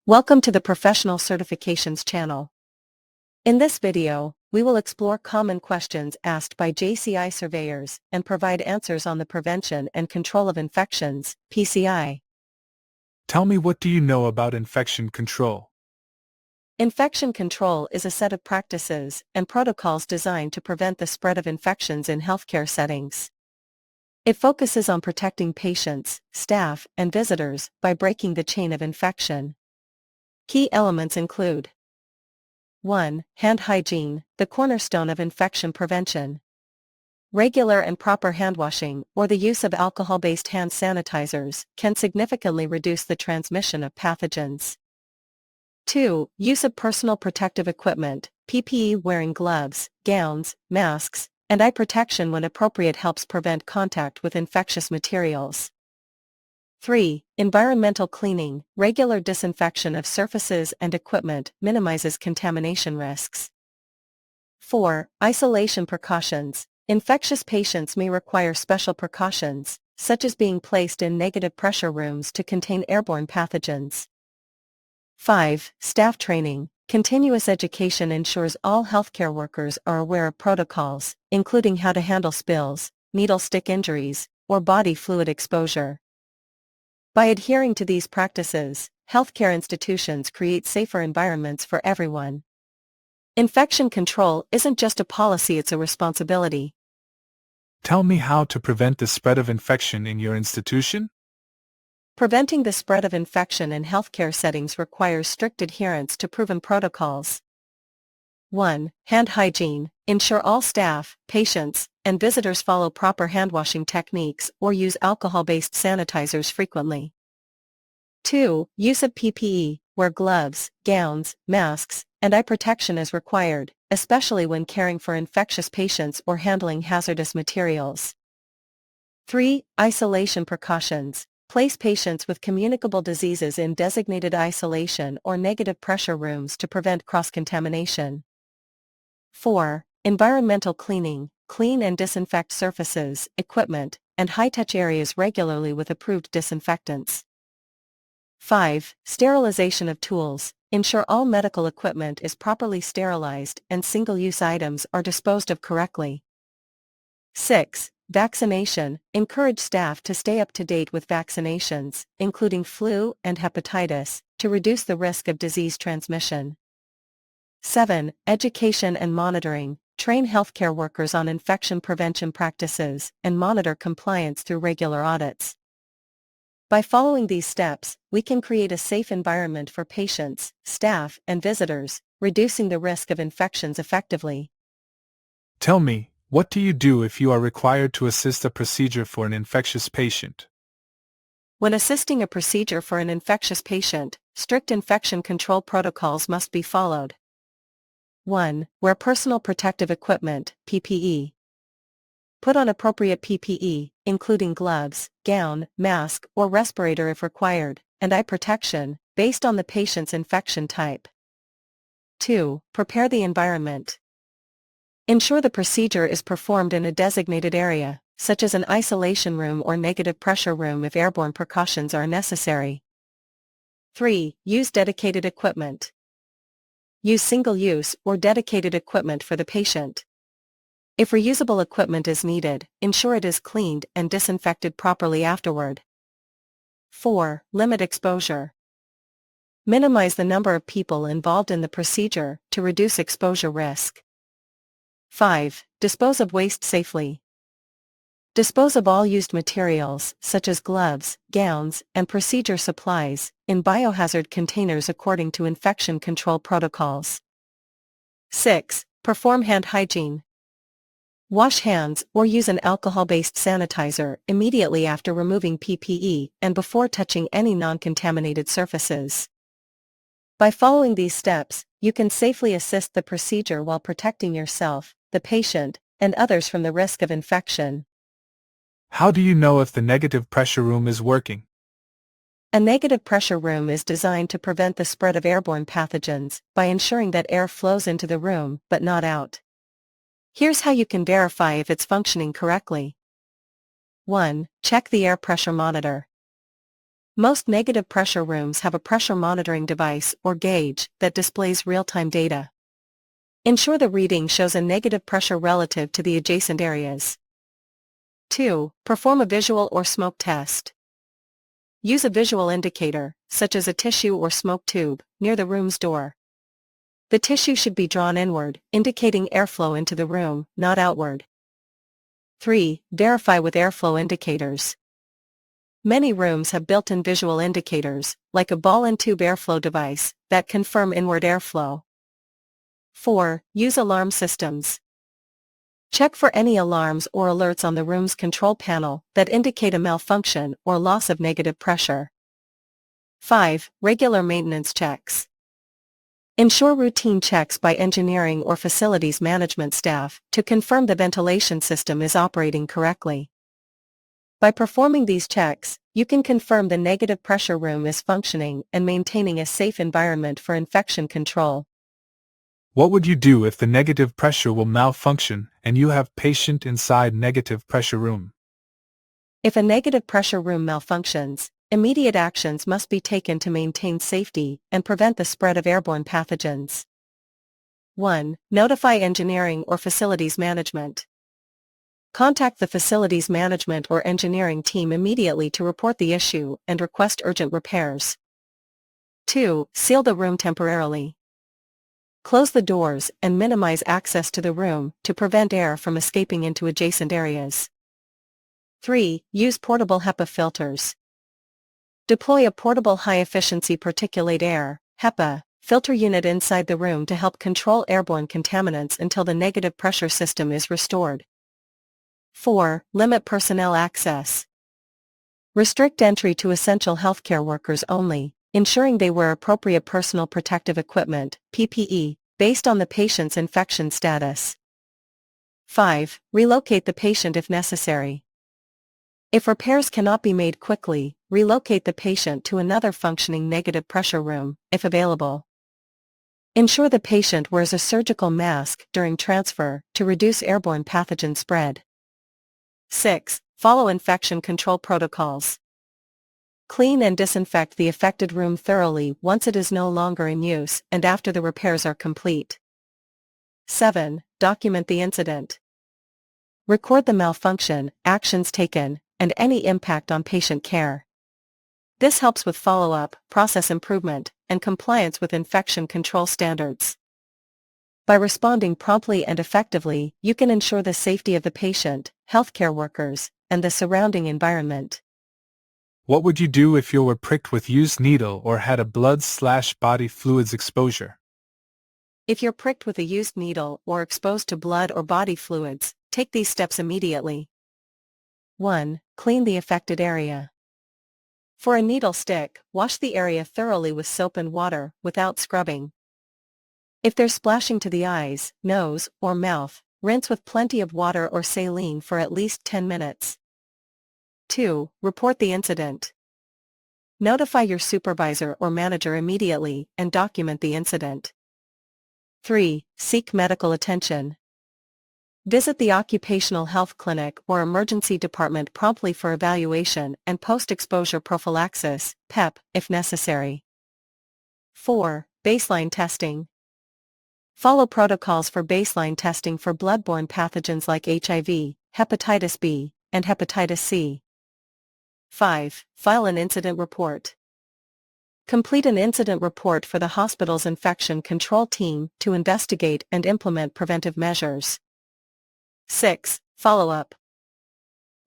Welcome to the Professional Certifications channel. In this video, we will explore common questions asked by JCI surveyors and provide answers on the prevention and control of infections, PCI. Tell me, what do you know about infection control? Infection control is a set of practices and protocols designed to prevent the spread of infections in healthcare settings. It focuses on protecting patients, staff, and visitors by breaking the chain of infection. Key elements include 1. Hand hygiene, the cornerstone of infection prevention. Regular and proper handwashing or the use of alcohol-based hand sanitizers can significantly reduce the transmission of pathogens. 2. Use of personal protective equipment, PPE, wearing gloves, gowns, masks, and eye protection when appropriate helps prevent contact with infectious materials. 3. Environmental cleaning, regular disinfection of surfaces and equipment minimizes contamination risks. 4. Isolation precautions. Infectious patients may require special precautions, such as being placed in negative pressure rooms to contain airborne pathogens. 5. Staff training. Continuous education ensures all healthcare workers are aware of protocols, including how to handle spills, needle stick injuries, or body fluid exposure. By adhering to these practices, healthcare institutions create safer environments for everyone. Infection control isn't just a policy, it's a responsibility. Tell me how to prevent the spread of infection in your institution? Preventing the spread of infection in healthcare settings requires strict adherence to proven protocols. 1. Hand hygiene. Ensure all staff, patients, and visitors follow proper handwashing techniques or use alcohol-based sanitizers frequently. 2. Use of PPE. Wear gloves, gowns, masks, and eye protection as required, especially when caring for infectious patients or handling hazardous materials. 3. Isolation precautions. Place patients with communicable diseases in designated isolation or negative pressure rooms to prevent cross-contamination. 4. Environmental cleaning. Clean and disinfect surfaces, equipment, and high-touch areas regularly with approved disinfectants. 5. Sterilization of tools. Ensure all medical equipment is properly sterilized and single-use items are disposed of correctly. 6. Vaccination. Encourage staff to stay up to date with vaccinations, including flu and hepatitis, to reduce the risk of disease transmission. 7. Education and monitoring. Train healthcare workers on infection prevention practices and monitor compliance through regular audits. By following these steps, we can create a safe environment for patients, staff, and visitors, reducing the risk of infections effectively. Tell me, what do you do if you are required to assist a procedure for an infectious patient? When assisting a procedure for an infectious patient, strict infection control protocols must be followed. 1. Wear personal protective equipment, PPE. Put on appropriate PPE, including gloves, gown, mask, or respirator if required, and eye protection, based on the patient's infection type. 2. Prepare the environment. Ensure the procedure is performed in a designated area, such as an isolation room or negative pressure room if airborne precautions are necessary. 3. Use dedicated equipment. Use single-use or dedicated equipment for the patient. If reusable equipment is needed, ensure it is cleaned and disinfected properly afterward. 4. Limit exposure. Minimize the number of people involved in the procedure to reduce exposure risk. 5. Dispose of waste safely. Dispose of all used materials, such as gloves, gowns, and procedure supplies, in biohazard containers according to infection control protocols. 6. Perform hand hygiene. Wash hands or use an alcohol-based sanitizer immediately after removing PPE and before touching any non-contaminated surfaces. By following these steps, you can safely assist the procedure while protecting yourself, the patient, and others from the risk of infection. How do you know if the negative pressure room is working? A negative pressure room is designed to prevent the spread of airborne pathogens by ensuring that air flows into the room but not out. Here's how you can verify if it's functioning correctly. 1. Check the air pressure monitor. Most negative pressure rooms have a pressure monitoring device or gauge that displays real-time data. Ensure the reading shows a negative pressure relative to the adjacent areas. 2. Perform a visual or smoke test. Use a visual indicator, such as a tissue or smoke tube, near the room's door. The tissue should be drawn inward, indicating airflow into the room, not outward. 3. Verify with airflow indicators. Many rooms have built-in visual indicators, like a ball and tube airflow device, that confirm inward airflow. 4. Use alarm systems. Check for any alarms or alerts on the room's control panel that indicate a malfunction or loss of negative pressure. 5. Regular maintenance checks. Ensure routine checks by engineering or facilities management staff to confirm the ventilation system is operating correctly. By performing these checks, you can confirm the negative pressure room is functioning and maintaining a safe environment for infection control. What would you do if the negative pressure will malfunction and you have patient inside negative pressure room? If a negative pressure room malfunctions, immediate actions must be taken to maintain safety and prevent the spread of airborne pathogens. 1. Notify engineering or facilities management. Contact the facilities management or engineering team immediately to report the issue and request urgent repairs. 2. Seal the room temporarily. Close the doors and minimize access to the room to prevent air from escaping into adjacent areas. 3. Use portable HEPA filters. Deploy a portable high-efficiency particulate air (HEPA) filter unit inside the room to help control airborne contaminants until the negative pressure system is restored. 4. Limit personnel access. Restrict entry to essential healthcare workers only, ensuring they wear appropriate personal protective equipment (PPE) based on the patient's infection status. 5. Relocate the patient if necessary. If repairs cannot be made quickly, relocate the patient to another functioning negative pressure room, if available. Ensure the patient wears a surgical mask during transfer to reduce airborne pathogen spread. 6. Follow infection control protocols. Clean and disinfect the affected room thoroughly once it is no longer in use and after the repairs are complete. 7. Document the incident. Record the malfunction, actions taken, and any impact on patient care. This helps with follow-up, process improvement, and compliance with infection control standards. By responding promptly and effectively, you can ensure the safety of the patient, healthcare workers, and the surrounding environment. What would you do if you were pricked with used needle or had a blood/body fluids exposure? If you're pricked with a used needle or exposed to blood or body fluids, take these steps immediately. 1. Clean the affected area. For a needle stick, wash the area thoroughly with soap and water, without scrubbing. If there's splashing to the eyes, nose, or mouth, rinse with plenty of water or saline for at least 10 minutes. 2. Report the incident. Notify your supervisor or manager immediately and document the incident. 3. Seek medical attention. Visit the occupational health clinic or emergency department promptly for evaluation and post-exposure prophylaxis, PEP, if necessary. 4. Baseline testing. Follow protocols for baseline testing for bloodborne pathogens like HIV, hepatitis B, and hepatitis C. 5. File an incident report. Complete an incident report for the hospital's infection control team to investigate and implement preventive measures. 6. Follow-up.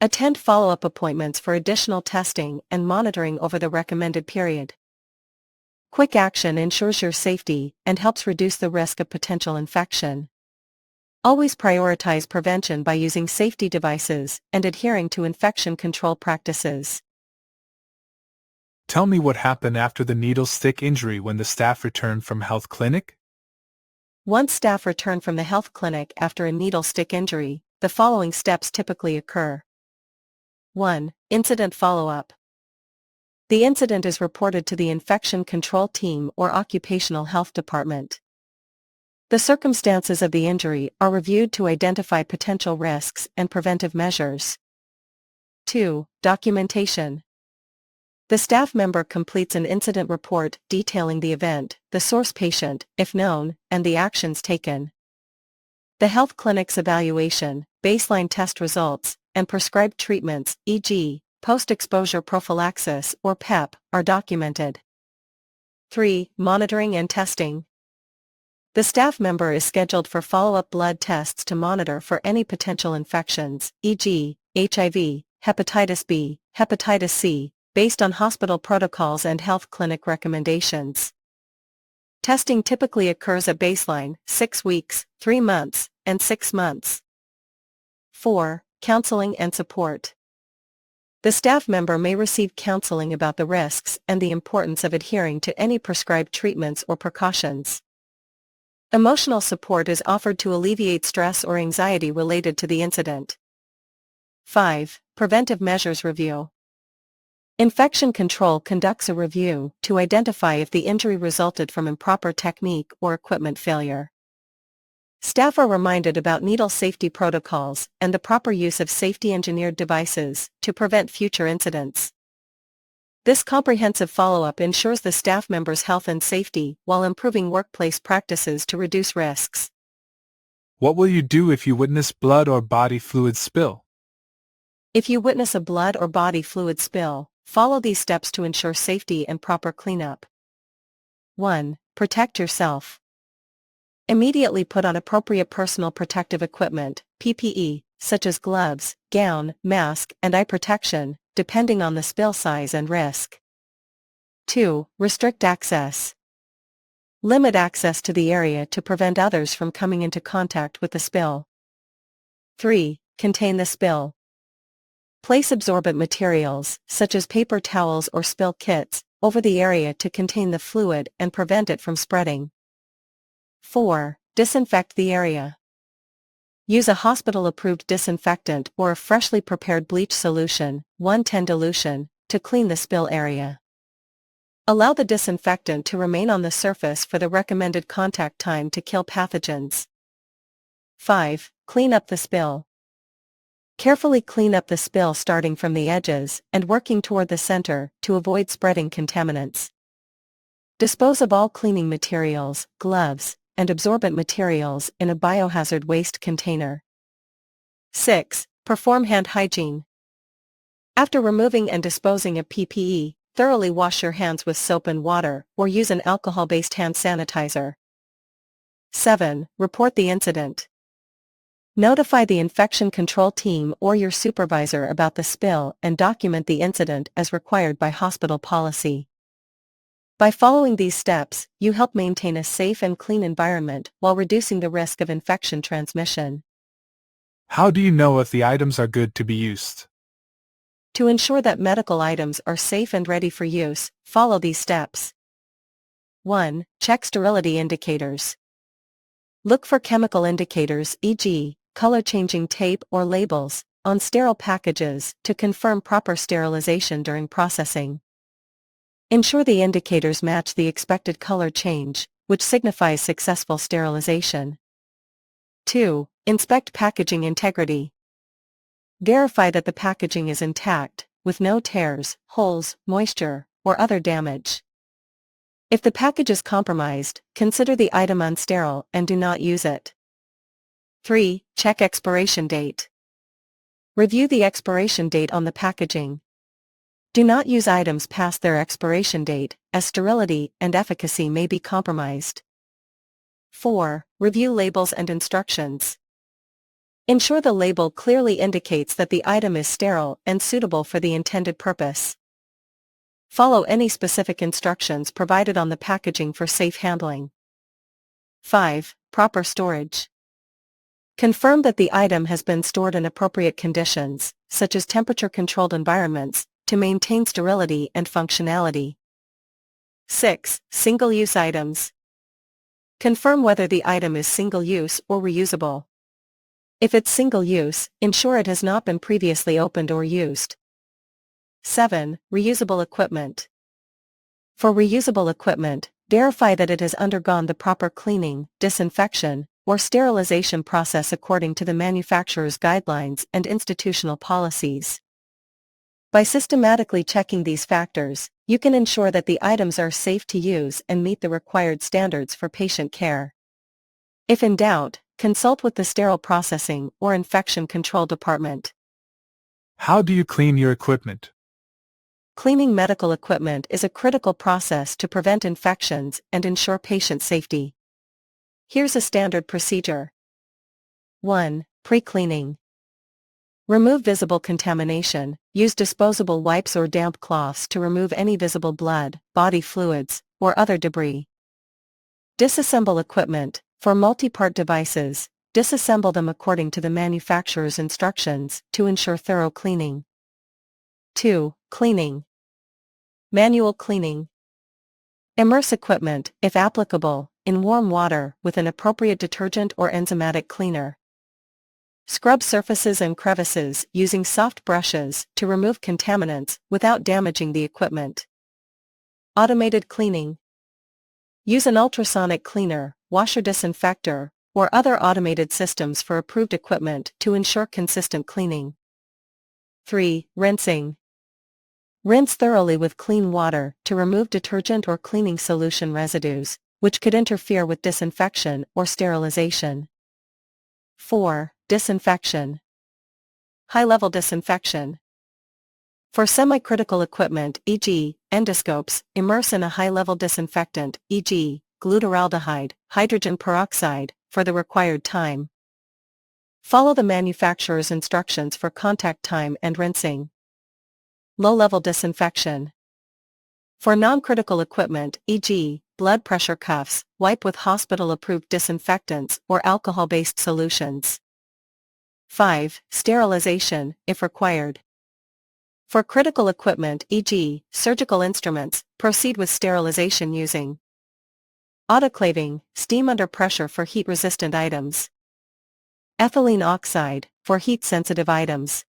Attend follow-up appointments for additional testing and monitoring over the recommended period. Quick action ensures your safety and helps reduce the risk of potential infection. Always prioritize prevention by using safety devices and adhering to infection control practices. Tell me what happened after the needle stick injury when the staff returned from health clinic? Once staff return from the health clinic after a needle stick injury, the following steps typically occur. 1. Incident follow-up. The incident is reported to the infection control team or occupational health department. The circumstances of the injury are reviewed to identify potential risks and preventive measures. 2. Documentation. The staff member completes an incident report detailing the event, the source patient, if known, and the actions taken. The health clinic's evaluation, baseline test results, and prescribed treatments, e.g., post-exposure prophylaxis or PEP, are documented. 3. Monitoring and testing. The staff member is scheduled for follow-up blood tests to monitor for any potential infections, e.g., HIV, hepatitis B, hepatitis C, based on hospital protocols and health clinic recommendations. Testing typically occurs at baseline, 6 weeks, 3 months, and 6 months. 4. Counseling and support. The staff member may receive counseling about the risks and the importance of adhering to any prescribed treatments or precautions. Emotional support is offered to alleviate stress or anxiety related to the incident. 5. Preventive measures review. Infection control conducts a review to identify if the injury resulted from improper technique or equipment failure. Staff are reminded about needle safety protocols and the proper use of safety-engineered devices to prevent future incidents. This comprehensive follow-up ensures the staff member's health and safety while improving workplace practices to reduce risks. What will you do if you witness blood or body fluid spill? If you witness a blood or body fluid spill, follow these steps to ensure safety and proper cleanup. 1. Protect yourself. Immediately put on appropriate personal protective equipment, PPE, such as gloves, gown, mask, and eye protection, depending on the spill size and risk. 2. Restrict access. Limit access to the area to prevent others from coming into contact with the spill. 3. Contain the spill. Place absorbent materials, such as paper towels or spill kits, over the area to contain the fluid and prevent it from spreading. 4. Disinfect the area. Use a hospital-approved disinfectant or a freshly prepared bleach solution, 1:10 dilution, to clean the spill area. Allow the disinfectant to remain on the surface for the recommended contact time to kill pathogens. 5. Clean up the spill. Carefully clean up the spill starting from the edges and working toward the center to avoid spreading contaminants. Dispose of all cleaning materials, gloves, and absorbent materials in a biohazard waste container. 6. Perform hand hygiene. After removing and disposing of PPE, thoroughly wash your hands with soap and water or use an alcohol-based hand sanitizer. 7. Report the incident. Notify the infection control team or your supervisor about the spill and document the incident as required by hospital policy. By following these steps, you help maintain a safe and clean environment while reducing the risk of infection transmission. How do you know if the items are good to be used? To ensure that medical items are safe and ready for use, follow these steps. 1. Check sterility indicators. Look for chemical indicators, e.g., color-changing tape or labels, on sterile packages to confirm proper sterilization during processing. Ensure the indicators match the expected color change, which signifies successful sterilization. 2. Inspect packaging integrity. Verify that the packaging is intact, with no tears, holes, moisture, or other damage. If the package is compromised, consider the item unsterile and do not use it. 3. Check expiration date. Review the expiration date on the packaging. Do not use items past their expiration date, as sterility and efficacy may be compromised. 4. Review labels and instructions. Ensure the label clearly indicates that the item is sterile and suitable for the intended purpose. Follow any specific instructions provided on the packaging for safe handling. 5. Proper storage. Confirm that the item has been stored in appropriate conditions, such as temperature-controlled environments, to maintain sterility and functionality. 6. Single-use items. Confirm whether the item is single-use or reusable. If it's single-use, ensure it has not been previously opened or used. 7. Reusable equipment. For reusable equipment, verify that it has undergone the proper cleaning, disinfection, or sterilization process according to the manufacturer's guidelines and institutional policies. By systematically checking these factors, you can ensure that the items are safe to use and meet the required standards for patient care. If in doubt, consult with the sterile processing or infection control department. How do you clean your equipment? Cleaning medical equipment is a critical process to prevent infections and ensure patient safety. Here's a standard procedure. 1. Pre-cleaning. Remove visible contamination. Use disposable wipes or damp cloths to remove any visible blood, body fluids, or other debris. Disassemble equipment. For multi-part devices, disassemble them according to the manufacturer's instructions to ensure thorough cleaning. 2. Cleaning. Manual cleaning. Immerse equipment, if applicable, in warm water with an appropriate detergent or enzymatic cleaner. Scrub surfaces and crevices using soft brushes to remove contaminants without damaging the equipment. Automated cleaning. Use an ultrasonic cleaner, washer disinfector, or other automated systems for approved equipment to ensure consistent cleaning. 3. Rinsing. Rinse thoroughly with clean water to remove detergent or cleaning solution residues, which could interfere with disinfection or sterilization. 4. Disinfection. High-level disinfection. For semi-critical equipment, e.g., endoscopes, immerse in a high-level disinfectant, e.g., glutaraldehyde, hydrogen peroxide, for the required time. Follow the manufacturer's instructions for contact time and rinsing. Low-level disinfection. For non-critical equipment, e.g., blood pressure cuffs, wipe with hospital-approved disinfectants or alcohol-based solutions. 5. Sterilization, if required. For critical equipment, e.g., surgical instruments, proceed with sterilization using autoclaving, steam under pressure for heat-resistant items. Ethylene oxide, for heat-sensitive items.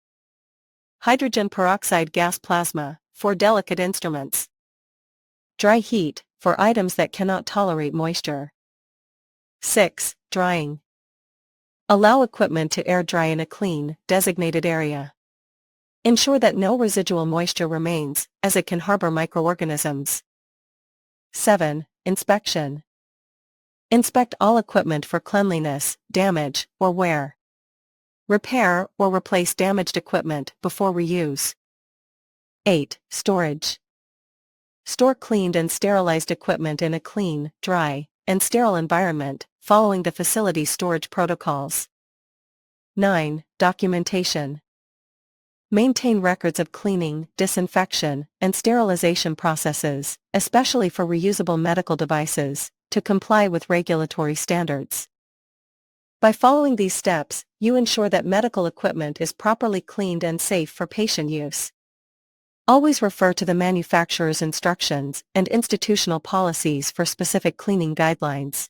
Hydrogen peroxide gas plasma, for delicate instruments. Dry heat, for items that cannot tolerate moisture. 6. Drying. Allow equipment to air dry in a clean, designated area. Ensure that no residual moisture remains, as it can harbor microorganisms. 7. Inspection. Inspect all equipment for cleanliness, damage, or wear. Repair or replace damaged equipment before reuse. 8. Storage. Store cleaned and sterilized equipment in a clean, dry, and sterile environment, following the facility's storage protocols. 9. Documentation. Maintain records of cleaning, disinfection, and sterilization processes, especially for reusable medical devices, to comply with regulatory standards. By following these steps, you ensure that medical equipment is properly cleaned and safe for patient use. Always refer to the manufacturer's instructions and institutional policies for specific cleaning guidelines.